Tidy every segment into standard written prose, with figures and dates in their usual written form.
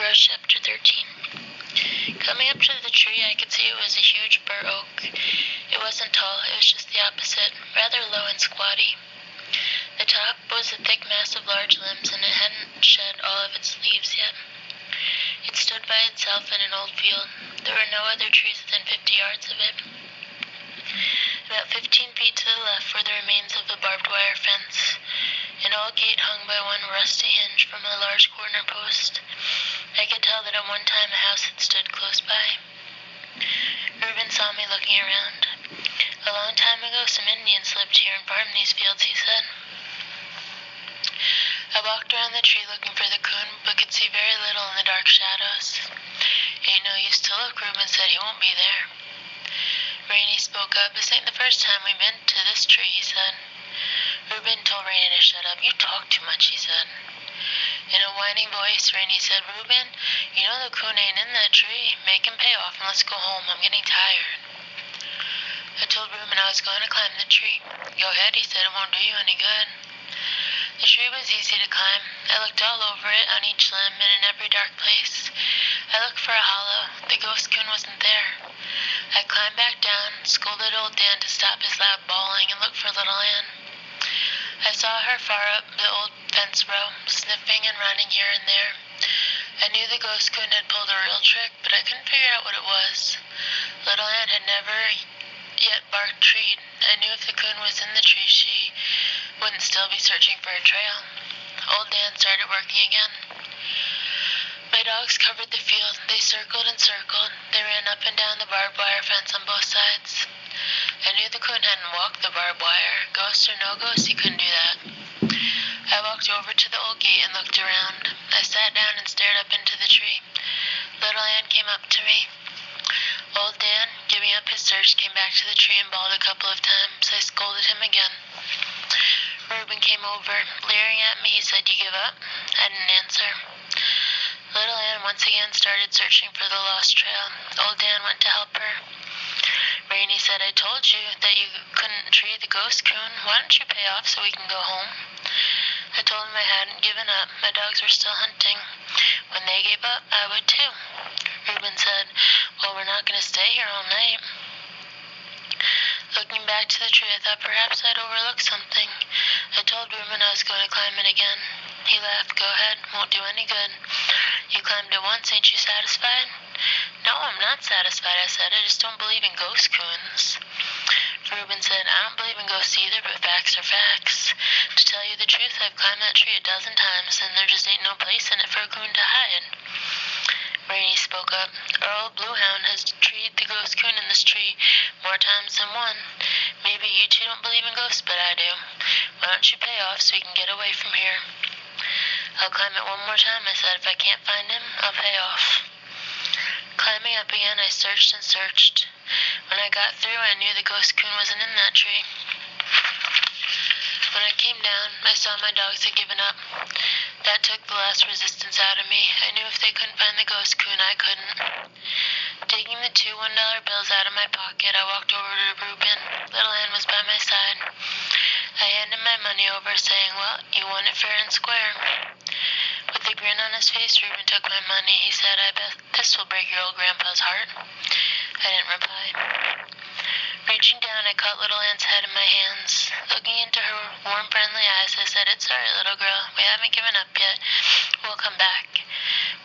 Gross Chapter 13. Coming up to the tree, I could see it was a huge bur oak. It wasn't tall, it was just the opposite, rather low and squatty. The top was a thick mass of large limbs, and it hadn't shed all of its leaves yet. It stood by itself in an old field. There were no other trees within 50 yards of it. About 15 feet to the left were the remains of a barbed wire fence. An old gate hung by one rusty hinge from a large corner post. I could tell that at one time a house had stood close by. Reuben saw me looking around. A long time ago, some Indians lived here and farmed these fields, he said. I walked around the tree looking for the coon, but could see very little in the dark shadows. Ain't no use to look, Reuben said. He won't be there. Rainey spoke up. This ain't the first time we've been to this tree, he said. Reuben told Rainey to shut up. You talk too much, he said. In a whining voice, Rainey said, Reuben, you know the coon ain't in that tree. Make him pay off and let's go home. I'm getting tired. I told Reuben I was going to climb the tree. Go ahead, he said. It won't do you any good. The tree was easy to climb. I looked all over it, on each limb, and in every dark place. I looked for a hollow. The ghost coon wasn't there. I climbed back down, scolded old Dan to stop his loud bawling, and looked for little Ann. I saw her far up the old fence row, sniffing and running here and there. I knew the ghost coon had pulled a real trick, but I couldn't figure out what it was. Little Ann had never yet barked treed. I knew if the coon was in the tree, she wouldn't still be searching for a trail. Old Dan started working again. My dogs covered the field. They circled and circled. They ran up and down the barbed wire fence on both sides. I knew the coon hadn't walked the barbed wire. Ghost or no ghost, he couldn't do that. I walked over to the old gate and looked around. I sat down and stared up into the tree. Little Ann came up to me. Old Dan, giving up his search, came back to the tree and bawled a couple of times. I scolded him again. Reuben came over. Leering at me, he said, You give up? I didn't answer. Little Ann once again started searching for the lost trail. Old Dan went to help her. Rainey said, I told you that you couldn't tree the ghost coon. Why don't you pay off so we can go home? I told him I hadn't given up. My dogs were still hunting. When they gave up, I would too. Reuben said, Well, we're not going to stay here all night. Looking back to the tree, I thought perhaps I'd overlooked something. I told Reuben I was going to climb it again. He laughed. Go ahead. Won't do any good. You climbed it once. Ain't you satisfied? No, I'm not satisfied, I said. I just don't believe in ghost coons. Reuben said, I don't believe in ghosts either, but facts are facts. To tell you the truth, I've climbed that tree 12 times, and there just ain't no place in it for a coon to hide. Rainey spoke up. Our old blue hound has treed the ghost coon in this tree more times than one. Maybe you two don't believe in ghosts, but I do. Why don't you pay off so we can get away from here? I'll climb it one more time, I said. If I can't find him, I'll pay off. Climbing up again, I searched and searched. When I got through, I knew the ghost coon wasn't in that tree. When I came down, I saw my dogs had given up. That took the last resistance out of me. I knew if they couldn't find the ghost coon, I couldn't. Taking the two $1 bills out of my pocket, I walked over to Reuben. Little Ann was by my side. I handed my money over, saying, Well, you won it fair and square. With a grin on his face, Reuben took my money. He said, I bet this will break your old grandpa's heart. I didn't reply. Reaching down, I caught little Ann's head in my hands. Looking into her warm, friendly eyes, I said, It's all right, little girl. We haven't given up yet. We'll come back.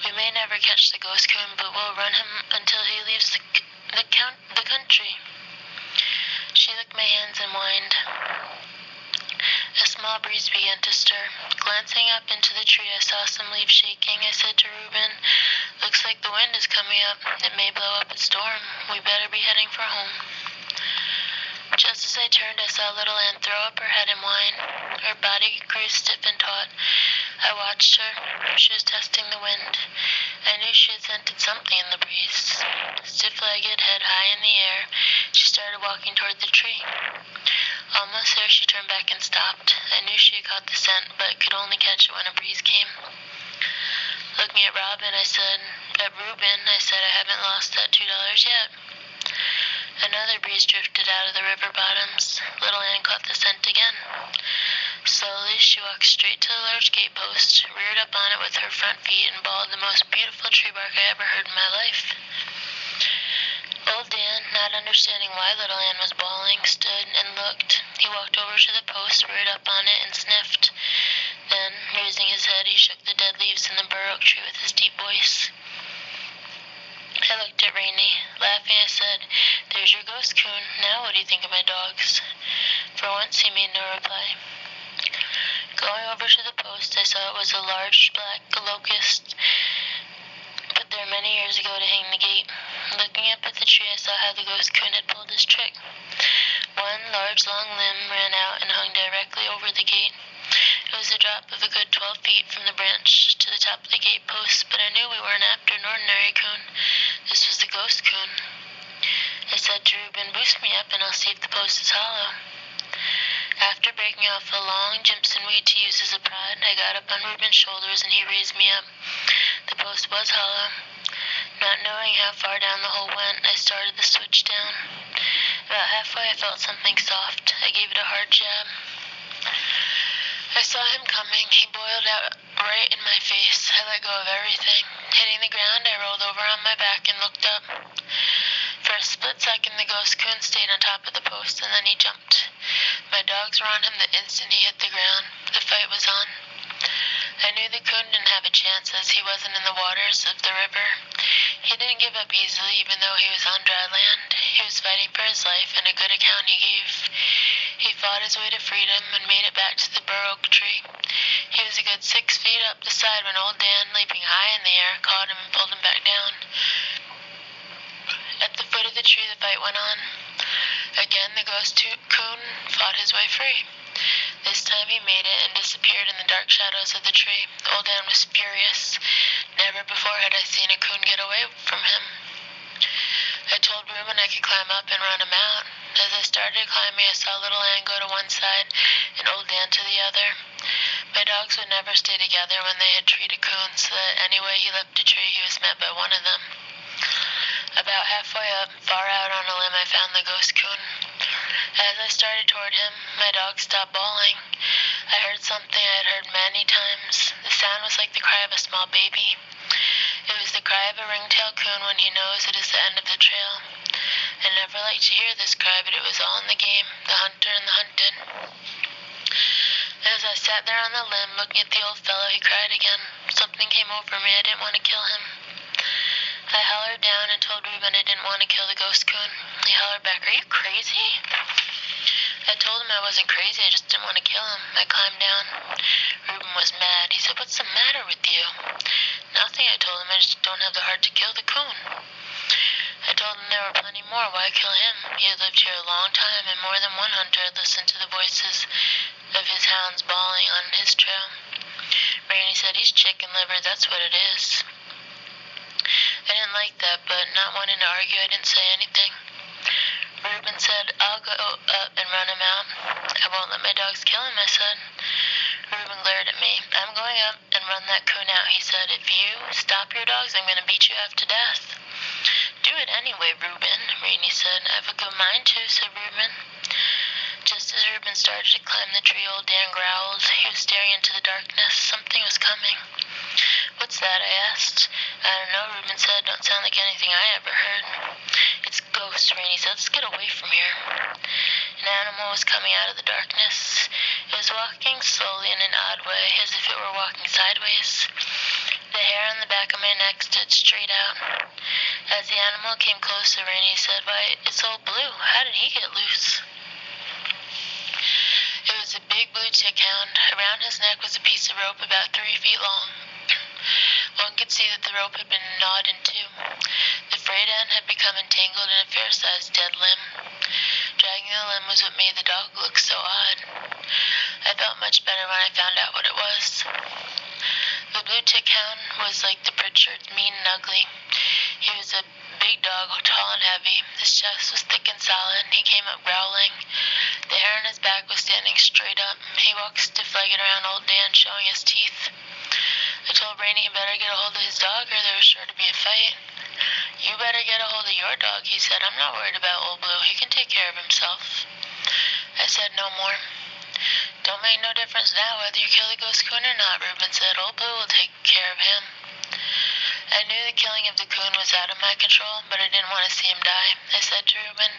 We may never catch the ghost coon, but we'll run him until he leaves the country. She licked my hands and whined. A small breeze began to stir. Glancing up into the tree, I saw some leaves shaking. I said to Reuben, Looks like the wind is coming up. It may blow up a storm. We better be heading for home. Just as I turned, I saw little Ann throw up her head and whine. Her body grew stiff and taut. I watched her. She was testing the wind. I knew she had scented something in the breeze. Stiff-legged, head high in the air, she started walking toward the tree. Almost there, she turned back and stopped. I knew she had caught the scent, but could only catch it when a breeze came. Looking at Reuben, I said, I haven't lost that $2 yet. Another breeze drifted out of the river bottoms. Little Ann caught the scent again. Slowly, she walked straight to the large gate post, reared up on it with her front feet, and bawled the most beautiful tree bark I ever heard in my life. Old Dan, not understanding why little Ann was bawling, stood and looked. He walked over to the post, reared up on it, and sniffed. Then, raising his head, he shook the dead leaves in the bur oak tree with his deep voice. I looked at Rainey. Laughing, I said, "There's your ghost, Coon. Now what do you think of my dogs?" For once, he made no reply. Going over to the post, I saw it was a large black locust put there many years ago to hang the gate. Looking up at the tree, I saw how the ghost coon had pulled his trick. One large long limb ran out and hung directly over the gate. It was a drop of a good 12 feet from the branch to the top of the gate post, but I knew we weren't after an ordinary coon. This was the ghost coon. I said to Reuben, "Boost me up and I'll see if the post is hollow." After breaking off a long Jimson weed to use as a prod, I got up on Reuben's shoulders and he raised me up. The post was hollow. Not knowing how far down the hole went, I started the switch down. About halfway, I felt something soft. I gave it a hard jab. I saw him coming. He boiled out right in my face. I let go of everything. Hitting the ground, I rolled over on my back and looked up. For a split second, the ghost coon stayed on top of the post, and then he jumped. My dogs were on him the instant he hit the ground. The fight was on. I knew the coon didn't have a chance, as he wasn't in the waters of the river. He didn't give up easily, even though he was on dry land. He was fighting for his life, and a good account he gave. He fought his way to freedom and made it back to the bur oak tree. He was a good 6 feet up the side when old Dan, leaping high in the air, caught him and pulled him back down. At the foot of the tree, the fight went on. Again, the ghost coon fought his way free. This time he made it and disappeared in the dark shadows of the tree. Old Dan was furious. Never before had I seen a coon get away from him. I told Reuben I could climb up and run him out. As I started climbing, I saw little Ann go to one side and old Dan to the other. My dogs would never stay together when they had treed a coon, so that any way he left a tree, he was met by one of them. About halfway up, far out on a limb, I found the ghost coon. As I started toward him, my dog stopped bawling. I heard something I had heard many times. The sound was like the cry of a small baby. It was the cry of a ringtail coon when he knows it is the end of the trail. I never liked to hear this cry, but it was all in the game, the hunter and the hunted. As I sat there on the limb looking at the old fellow, he cried again. Something came over me. I didn't want to kill him. I hollered down and told Reuben I didn't want to kill the ghost coon. He hollered back, "Are you crazy?" I told him I wasn't crazy, I just didn't want to kill him. I climbed down. Reuben was mad. He said, "What's the matter with you?" "Nothing," I told him. "I just don't have the heart to kill the coon." I told him there were plenty more. Why kill him? He had lived here a long time, and more than one hunter had listened to the voices of his hounds bawling on his trail. Rainey said, "He's chicken liver, that's what it is." I didn't like that, but not wanting to argue, I didn't say anything. Reuben said, "I'll go up and run him out." "I won't let my dogs kill him," I said. Reuben glared at me. "I'm going up and run that coon out," he said. "If you stop your dogs, I'm going to beat you half to death." "Do it anyway, Reuben," Rainey said. "I have a good mind to," said Reuben. Just as Reuben started to climb the tree, old Dan growled. He was staring into the darkness. Something was coming. "What's that?" I asked. "I don't know," Reuben said. "Don't sound like anything I ever heard." "It's ghosts," Rainey said. "Let's get away from here." An animal was coming out of the darkness. It was walking slowly in an odd way, as if it were walking sideways. The hair on the back of my neck stood straight out. As the animal came closer, Rainey said, "Why, it's old Blue. How did he get loose?" It was a big blue tick hound. Around his neck was a piece of rope about 3 feet long. One could see that the rope had been gnawed in two. The frayed end had become entangled in a fair-sized dead limb. Dragging the limb was what made the dog look so odd. I felt much better when I found out what it was. The blue tick hound was like the Pritchard, mean and ugly. He was a big dog, tall and heavy. His chest was thick and solid. He came up growling. The hair on his back was standing straight up. He walked stiff-legged around old Dan, showing his teeth. I told Rainey he better get a hold of his dog, or there was sure to be a fight. "You better get a hold of your dog," he said. "I'm not worried about old Blue. He can take care of himself." I said no more. Don't make no difference now whether you kill the ghost coon or not, Reuben said. Old Blue will take care of him. I knew the killing of the coon was out of my control, but I didn't want to see him die. I said to Reuben,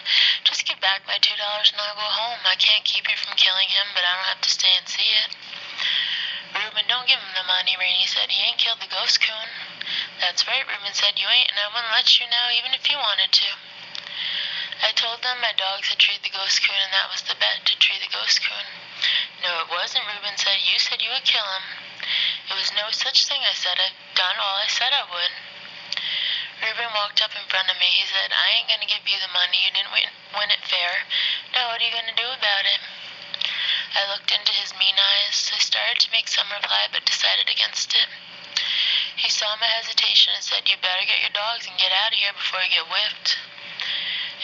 just give back my $2 and I'll go home. I can't keep you from killing him, but I don't have to stay and see it. Reuben, don't give him the money, Rainey said. He ain't killed the ghost coon. That's right, Reuben said. You ain't, and I wouldn't let you now even if you wanted to. I told them my dogs had treed the ghost coon, and that was the bet, to tree the ghost coon. No, it wasn't, Reuben said. You said you would kill him. It was no such thing, I said. I've done all I said I would. Reuben walked up in front of me. He said, I ain't going to give you the money. You didn't win it fair. Now what are you going to do about it? I looked into his mean eyes. I started to make some reply, but decided against it. He saw my hesitation and said, you better get your dogs and get out of here before you get whipped.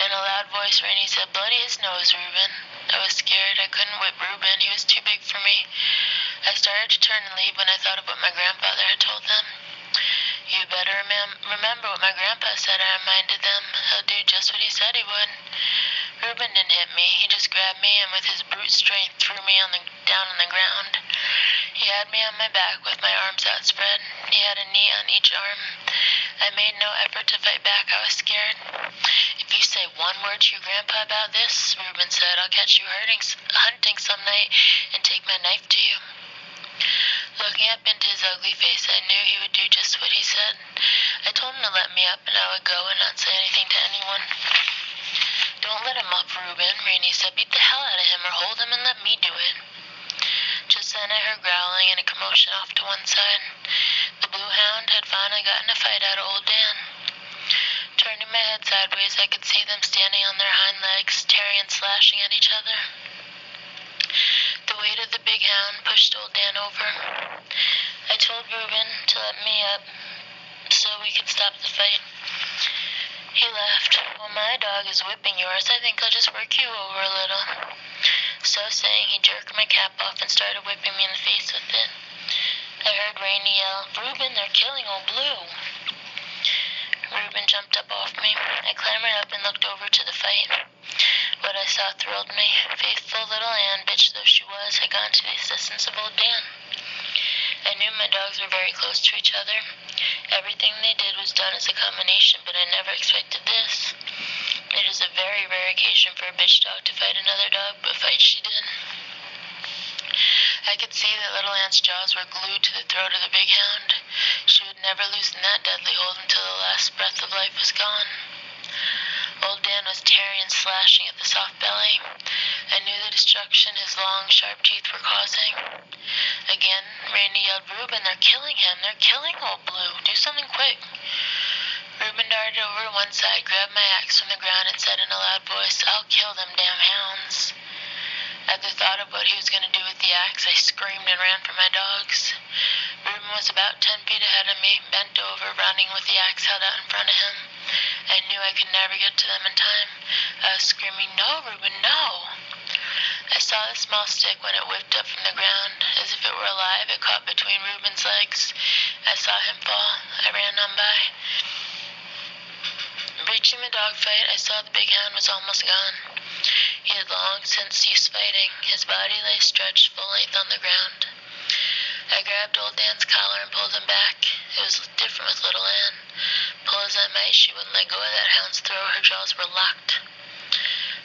In a loud voice, Rainey said, bloody his nose, Reuben. I was scared. I couldn't whip Reuben. He was too big for me. I started to turn and leave when I thought of what my grandfather had told them. You better remember what my grandpa said, I reminded them. He'll do just what he said he would. Reuben didn't hit me. He just grabbed me and with his brute strength threw me down on the ground. He had me on my back with my arms outspread. He had a knee on each arm. I made no effort to fight back. I was scared. If you say one word to your grandpa about this, Reuben said, I'll catch you hunting some night and take my knife to you. Looking up into his ugly face, I knew he would do just what he said. I told him to let me up and I would go and not say anything to anyone. Don't let him up, Reuben, Rainey said. Beat the hell out of him or hold him and let me do it. Just then I heard growling and a commotion off to one side. The blue hound had finally gotten a fight out of old Dan. Turning my head sideways, I could see them standing on their hind legs, tearing and slashing at each other. The weight of the big hound pushed old Dan over. I told Reuben to let me up so we could stop the fight. He laughed. Well, my dog is whipping yours. I think I'll just work you over a little. So saying, he jerked my cap off and started whipping me in the face with it. I heard Rainey yell, Reuben, they're killing old Blue. Reuben jumped up off me. I clambered up and looked over to the fight. What I saw thrilled me. Faithful little Ann, bitch though she was, had gone to the assistance of old Dan. I knew my dogs were very close to each other. Everything they did was done as a combination, but I never expected this. It is a very rare occasion for a bitch dog to fight another dog, but fight she did. I could see that little Ann's jaws were glued to the throat of the big hound. She would never loosen that deadly hold until the last breath of life was gone. Old Dan was tearing and slashing at the soft belly. I knew the destruction his long, sharp teeth were causing. Again, Randy yelled, Reuben, they're killing him. They're killing old Blue. Do something quick. Reuben darted over to one side, grabbed my axe from the ground, and said in a loud voice, I'll kill them damn hounds. At the thought of what he was going to do with the axe, I screamed and ran for my dogs. Reuben was about 10 feet ahead of me, bent over, running with the axe held out in front of him. I knew I could never get to them in time. I was screaming, no, Reuben, no. I saw the small stick when it whipped up from the ground. As if it were alive, it caught between Reuben's legs. I saw him fall. I ran on by. Reaching the dogfight, I saw the big hound was almost gone. He had long since ceased fighting. His body lay stretched full length on the ground. I grabbed old Dan's collar and pulled him back. It was different with little Ann. Pull as I might, she wouldn't let go of that hound's throat. Her jaws were locked.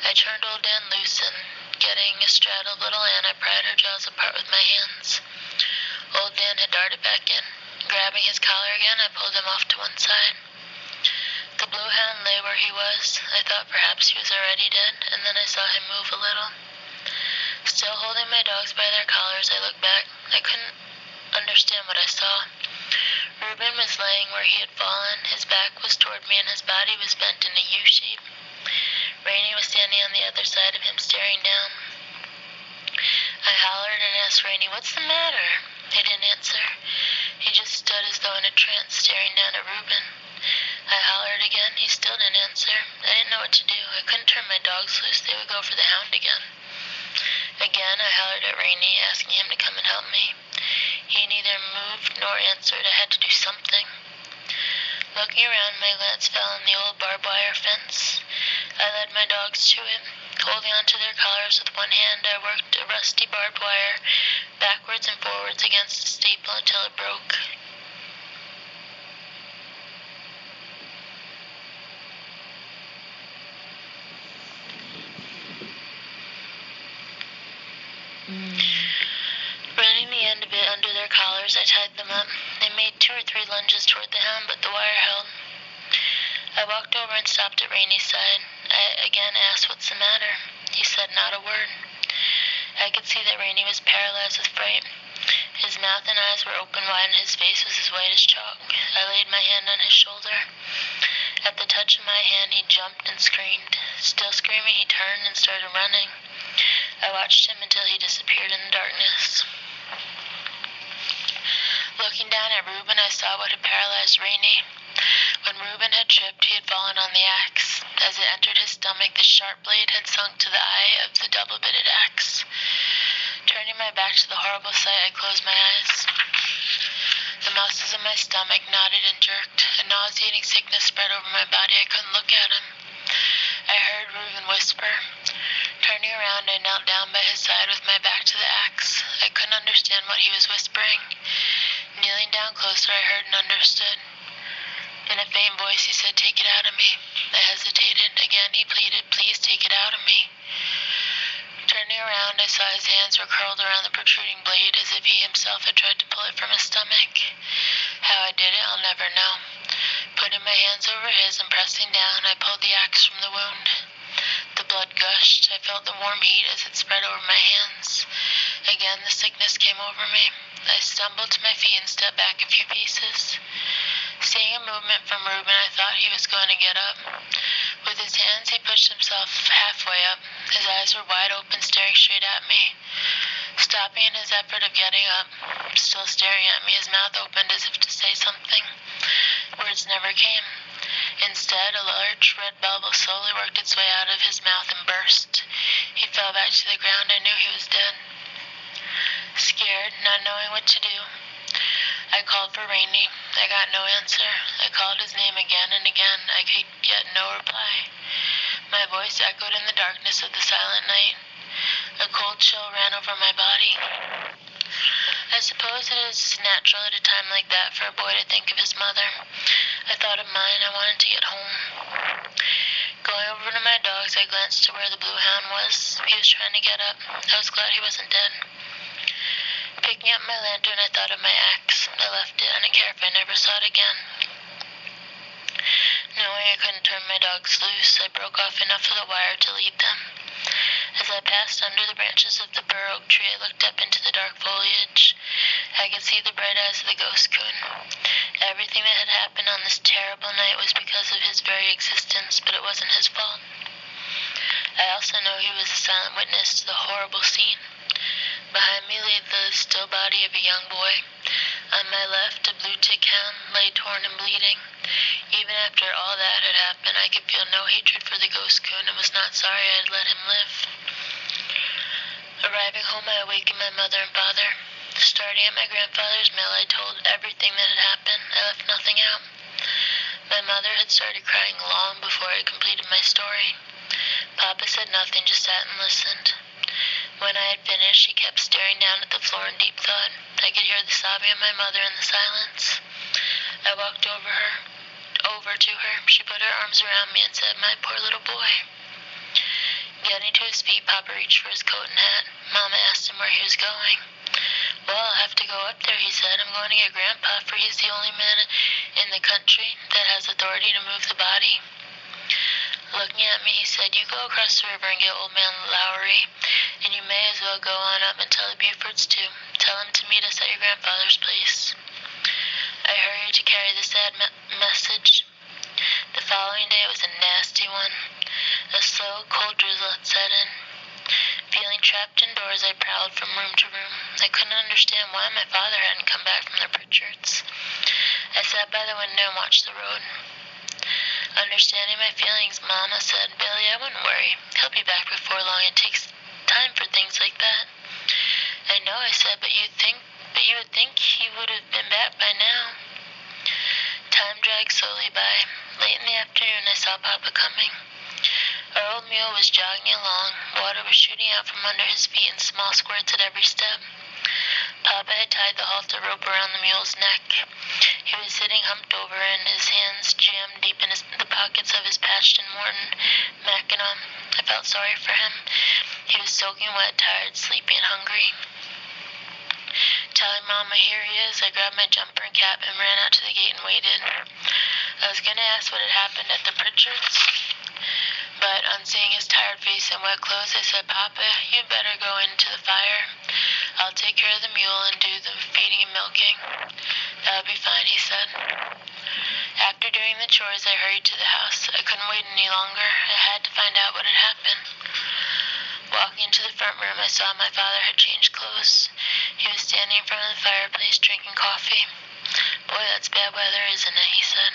I turned old Dan loose and, getting astraddle of little Ann, I pried her jaws apart with my hands. Old Dan had darted back in. Grabbing his collar again, I pulled him off to one side. The blue hound lay where he was. I thought perhaps he was already dead, and then I saw him move a little. Still holding my dogs by their collars, I looked back. I couldn't understand what I saw. Reuben was laying where he had fallen. His back was toward me, and his body was bent in a U shape. Rainey was standing on the other side of him, staring down. I hollered and asked Rainey, what's the matter? He didn't answer. He just stood as though in a trance, staring down at Reuben. I hollered again. He still didn't answer. I didn't know what to do. I couldn't turn my dogs loose. They would go for the hound again. Again, I hollered at Rainey, asking him to come and help me. He neither moved nor answered. I had to do something. Looking around, my glance fell on the old barbed wire fence. I led my dogs to it. Holding onto their collars with one hand, I worked a rusty barbed wire backwards and forwards against the staple until it broke. Running the end of it under their collars, I tied them up. They made 2 or 3 lunges toward the hound, but the wire held. I walked over and stopped at Rainey's side. I again asked, "What's the matter?" He said not a word. I could see that Rainey was paralyzed with fright. His mouth and eyes were open wide and his face was as white as chalk. I laid my hand on his shoulder. At the touch of my hand, he jumped and screamed. Still screaming, he turned and started running. I watched him until he disappeared in the darkness. Looking down at Reuben, I saw what had paralyzed Rainey. When Reuben had tripped, he had fallen on the axe. As it entered his stomach, the sharp blade had sunk to the eye of the double-bitted axe. Turning my back to the horrible sight, I closed my eyes. The muscles of my stomach knotted and jerked. A nauseating sickness spread over my body. I couldn't look at him. I heard Reuben whisper. Turning around, I knelt down by his side with my back to the axe. I couldn't understand what he was whispering. Kneeling down closer, I heard and understood. In a faint voice, he said, "Take it out of me." I hesitated. Again, he pleaded, "Please take it out of me." Turning around, I saw his hands were curled around the protruding blade as if he himself had tried to pull it from his stomach. How I did it, I'll never know. Putting my hands over his and pressing down, I pulled the axe from the wound. The blood gushed. I felt the warm heat as it spread over my hands. Again, the sickness came over me. I stumbled to my feet and stepped back a few paces. Seeing a movement from Reuben, I thought he was going to get up. With his hands, he pushed himself halfway up. His eyes were wide open, staring straight at me. Stopping in his effort of getting up, still staring at me, his mouth opened as if to say something. Words never came. Instead, a large red bubble slowly worked its way out of his mouth and burst. He fell back to the ground. I knew he was dead. Scared, not knowing what to do, I called for Rainey. I got no answer. I called his name again and again. I could get no reply. My voice echoed in the darkness of the silent night. A cold chill ran over my body. I suppose it is natural at a time like that for a boy to think of his mother. I thought of mine. I wanted to get home. Going over to my dogs, I glanced to where the blue hound was. He was trying to get up. I was glad he wasn't dead. Picking up my lantern, I thought of my axe. I left it. I didn't care if I never saw it again. Knowing I couldn't turn my dogs loose, I broke off enough of the wire to lead them. As I passed under the branches of the bur oak tree, I looked up into the dark foliage. I could see the bright eyes of the ghost coon. Everything that had happened on this terrible night was because of his very existence, but it wasn't his fault. I also know he was a silent witness to the horrible scene. Behind me lay the still body of a young boy. On my left, a blue-tick hound lay torn and bleeding. Even after all that had happened, I could feel no hatred for the ghost coon and was not sorry I had let him live. Arriving home, I awakened my mother and father. Starting at my grandfather's mill, I told everything that had happened. I left nothing out. My mother had started crying long before I completed my story. Papa said nothing, just sat and listened. When I had finished, she kept staring down at the floor in deep thought. I could hear the sobbing of my mother in the silence. I walked over to her. She put her arms around me and said, "My poor little boy." Getting to his feet, Papa reached for his coat and hat. Mama asked him where he was going. "Well, I'll have to go up there," he said. "I'm going to get Grandpa, for he's the only man in the country that has authority to move the body." Looking at me, he said, "You go across the river and get old man Lowry, and you may as well go on up and tell the Bufords too. Tell him to meet us at your grandfather's place." I hurried to carry the sad message. The following day was a nasty one. A slow, cold drizzle had set in. Feeling trapped indoors, I prowled from room to room. I couldn't understand why my father hadn't come back from the Pritchards. I sat by the window and watched the road. Understanding my feelings, Mama said, "Billy, I wouldn't worry. He'll be back before long. It takes time for things like that." "I know," I said, but you would think he would have been back by now. Time dragged slowly by. Late in the afternoon, I saw Papa coming. Our old mule was jogging along. Water was shooting out from under his feet in small squirts at every step. Papa had tied the halter rope around the mule's neck. He was sitting humped over and his hands jammed deep in the pockets of his patched and worn mackinaw. I felt sorry for him. He was soaking wet, tired, sleepy, and hungry. Telling Mama, "Here he is," I grabbed my jumper and cap and ran out to the gate and waited. I was going to ask what had happened at the Pritchards', but on seeing his tired face and wet clothes, I said, "Papa, you better go into the fire. I'll take care of the mule and do the feeding and milking." "That'll be fine," he said. After doing the chores, I hurried to the house. I couldn't wait any longer. I had to find out what had happened. Walking into the front room, I saw my father had changed clothes. He was standing in front of the fireplace drinking coffee. "Boy, that's bad weather, isn't it?" he said.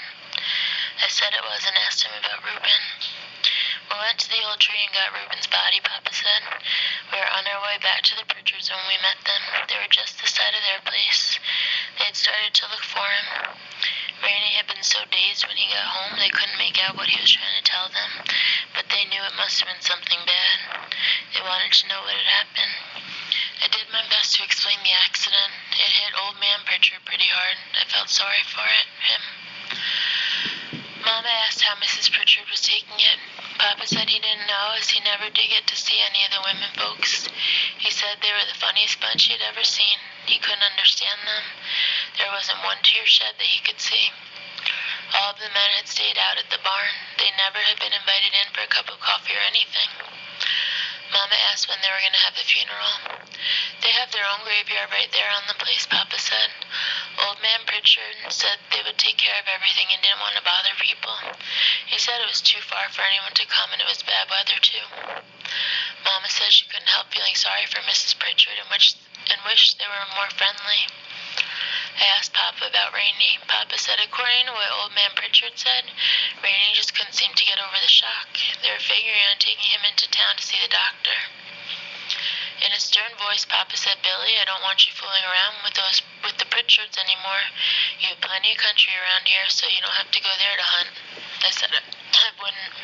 I said it was and asked him about Reuben. "We went to the old tree and got Reuben's body," Papa said. "We were on our way back to the Pritchards when we met them. They were just this side of their place. They had started to look for him. Rainey had been so dazed when he got home they couldn't make out what he was trying to tell them, but they knew it must have been something bad. They wanted to know what had happened." I did my best to explain the accident. It hit old man Pritchard pretty hard. I felt sorry for him. Mama asked how Mrs. Pritchard was taking it. Papa said he didn't know, as he never did get to see any of the women folks. He said they were the funniest bunch he had ever seen. He couldn't understand them. There wasn't one tear shed that he could see. All of the men had stayed out at the barn. They never had been invited in for a cup of coffee or anything. Mama asked when they were going to have the funeral. "They have their own graveyard right there on the place," Papa said. Old man Pritchard said they would take care of everything and didn't want to bother people. He said it was too far for anyone to come and it was bad weather too. Mama said she couldn't help feeling sorry for Mrs. Pritchard and wished they were more friendly. I asked Papa about Rainey. Papa said, according to what old man Pritchard said, Rainey just couldn't seem to get over the shock. They were figuring on taking him into town to see the doctor. In a stern voice, Papa said, "Billy, I don't want you fooling around with the Pritchards anymore. You have plenty of country around here, so you don't have to go there to hunt." I said I wouldn't.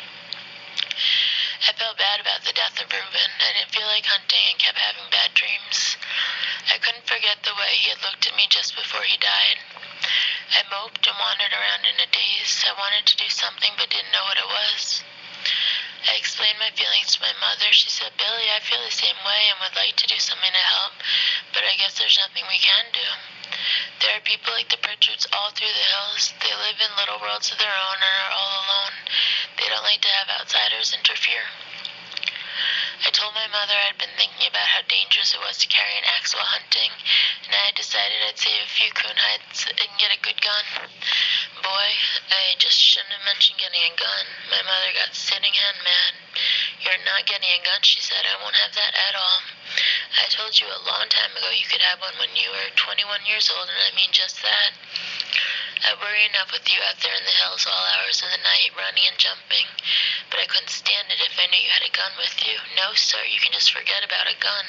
I felt bad about the death of Reuben. I didn't feel like hunting and kept having bad dreams. I couldn't forget the way he had looked at me just before he died. I moped and wandered around in a daze. I wanted to do something but didn't know what it was. I explained my feelings to my mother. She said, "Billy, I feel the same way and would like to do something to help, but I guess there's nothing we can do. There are people like the Pritchards all through the hills. They live in little worlds of their own and are all alone. They don't like to have outsiders interfere." I told my mother I'd been thinking about how dangerous it was to carry an axe while hunting, and I had decided I'd save a few coon hides and get a good gun. Boy, I just shouldn't have mentioned getting a gun. My mother got sitting hen mad. "You're not getting a gun," she said. "I won't have that at all. I told you a long time ago you could have one when you were 21 years old, and I mean just that. I worry enough with you out there in the hills all hours of the night, running and jumping, but I couldn't stand it if I knew you had a gun with you. No, sir, you can just forget about a gun."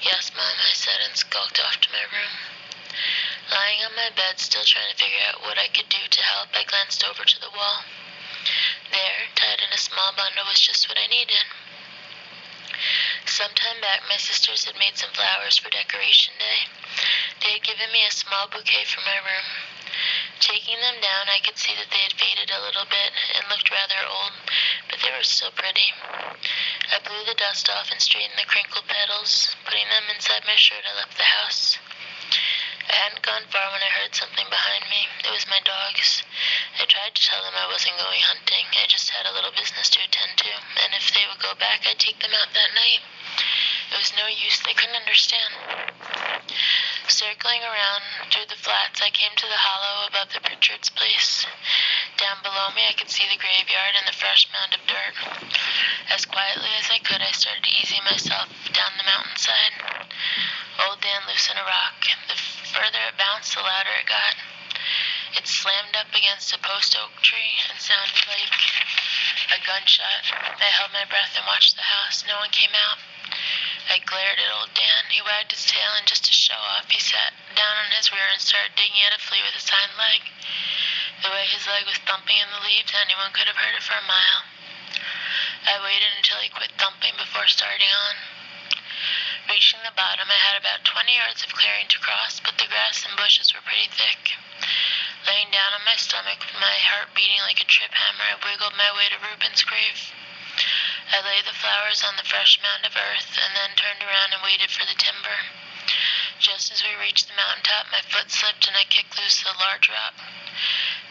"Yes, Mom," I said, and skulked off to my room. Lying on my bed, still trying to figure out what I could do to help, I glanced over to the wall. There, tied in a small bundle, was just what I needed. Some time back, my sisters had made some flowers for Decoration Day. They had given me a small bouquet for my room. Taking them down, I could see that they had faded a little bit and looked rather old, but they were still pretty. I blew the dust off and straightened the crinkled petals. Putting them inside my shirt, I left the house. I hadn't gone far when I heard something behind me. It was my dogs. I tried to tell them I wasn't going hunting. I just had a little business to attend to, and if they would go back, I'd take them out that night. It was no use. They couldn't understand. Circling around through the flats, I came to the hollow above the Pritchard's place. Down below me, I could see the graveyard and the fresh mound of dirt. As quietly as I could, I started easing myself down the mountainside. Old Dan loosened a rock. The further it bounced, the louder it got. It slammed up against a post oak tree and sounded like a gunshot. I held my breath and watched the house. No one came out. I glared at old Dan. He wagged his tail, and just to show off, he sat down on his rear and started digging at a flea with his hind leg. The way his leg was thumping in the leaves, anyone could have heard it for a mile. I waited until he quit thumping before starting on. Reaching the bottom, I had about 20 yards of clearing to cross, but the grass and bushes were pretty thick. Laying down on my stomach, with my heart beating like a trip hammer, I wiggled my way to Reuben's grave. I laid the flowers on the fresh mound of earth and then turned around and waited for the timber. Just as we reached the mountaintop, my foot slipped and I kicked loose a large rock.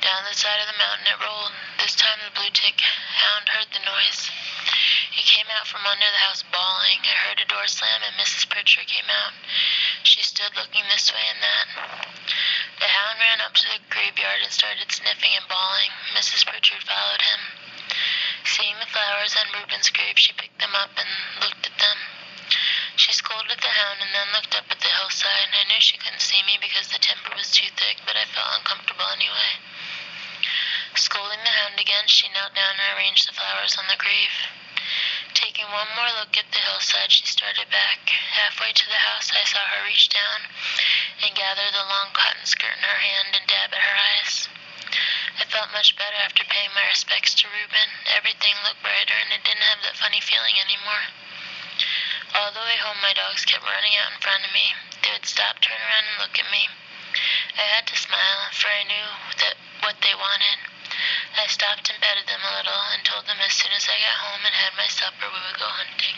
Down the side of the mountain it rolled. This time the blue-tick hound heard the noise. He came out from under the house bawling. I heard a door slam and Mrs. Pritchard came out. She stood looking this way and that. The hound ran up to the graveyard and started sniffing and bawling. Mrs. Pritchard followed him. Seeing the flowers on Reuben's grave, she picked them up and looked at them. She scolded the hound and then looked up at the hillside. I knew she couldn't see me because the timber was too thick, but I felt uncomfortable anyway. Scolding the hound again, she knelt down and arranged the flowers on the grave. Taking one more look at the hillside, she started back. Halfway to the house, I saw her reach down and gather the long cotton skirt in her hand and dab at her eyes. I felt much better after paying my respects to Reuben. Everything looked brighter and it didn't have that funny feeling anymore. All the way home, my dogs kept running out in front of me. They would stop, turn around, and look at me. I had to smile, for I knew what they wanted. I stopped and petted them a little and told them as soon as I got home and had my supper, we would go hunting.